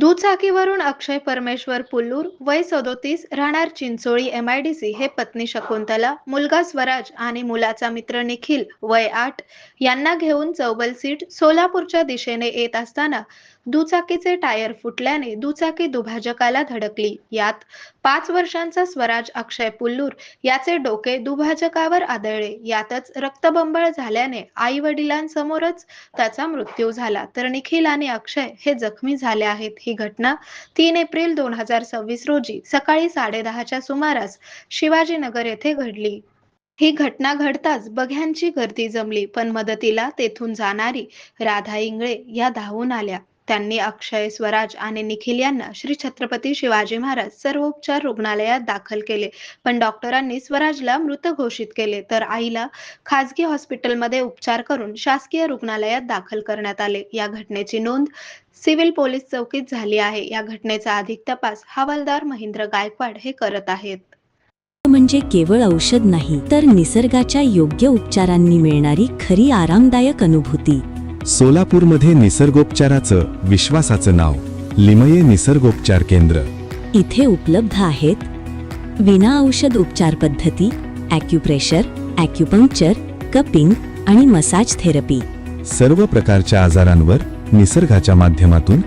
दुचाकीवरून अक्षय परमेश्वर पुल्लूर, वय 37, राहणार चिंचोळी MIDC हे पत्नी शकुंतला, मुलगा स्वराज आणि मुलाचा मित्र निखिल, वय 8 यांना घेऊन चौबल सीट सोलापूरच्या दिशेने येत असताना दुचाकीचे टायर फुटल्याने दुचाकी दुभाजकाला धडकली. यात 5 वर्षांचा स्वराज अक्षय पुल्लूर याचे डोके दुभाजकावर आदळले. यातच रक्तबंबाळ झाल्याने आई वडिलांसमोरच त्याचा मृत्यू झाला, तर निखिल आणि अक्षय हे जखमी झाले आहेत. ही घटना 3 एप्रिल 2026 रोजी सकाळी 10:30च्या सुमारास शिवाजीनगर येथे घडली. ही घटना घडताच बघ्यांची गर्दी जमली, पण मदतीला तेथून जाणारी राधा इंगळे या धावून आल्या. त्यांनी अक्षय, स्वराज आणि निखिल यांना श्री छत्रपती शिवाजी महाराज सर्वोपचार रुग्णालयात दाखल केले, पण डॉक्टरांनी स्वराजला मृत घोषित केले, तर आईला खासगी हॉस्पिटलमध्ये उपचार करून शासकीय रुग्णालयात दाखल करण्यात आले. या घटनेची नोंद सिव्हिल पोलीस चौकीत झाली आहे. या घटनेचा अधिक तपास हवालदार महेंद्र गायकवाड हे करत आहेत. म्हणजे केवळ औषध नाही, तर निसर्गाच्या योग्य उपचारांनी मिळणारी खरी आरामदायक अनुभूती. सोलापूरमध्ये निसर्गोपचाराचं विश्वासाचं नाव लिमये निसर्गोपचार केंद्र. इथे उपलब्ध आहेत विना औषध उपचार पद्धती, ॲक्युप्रेशर, ॲक्युपंक्चर, कपिंग आणि मसाज थेरपी. सर्व प्रकारच्या आजारांवर निसर्गाच्या माध्यमातून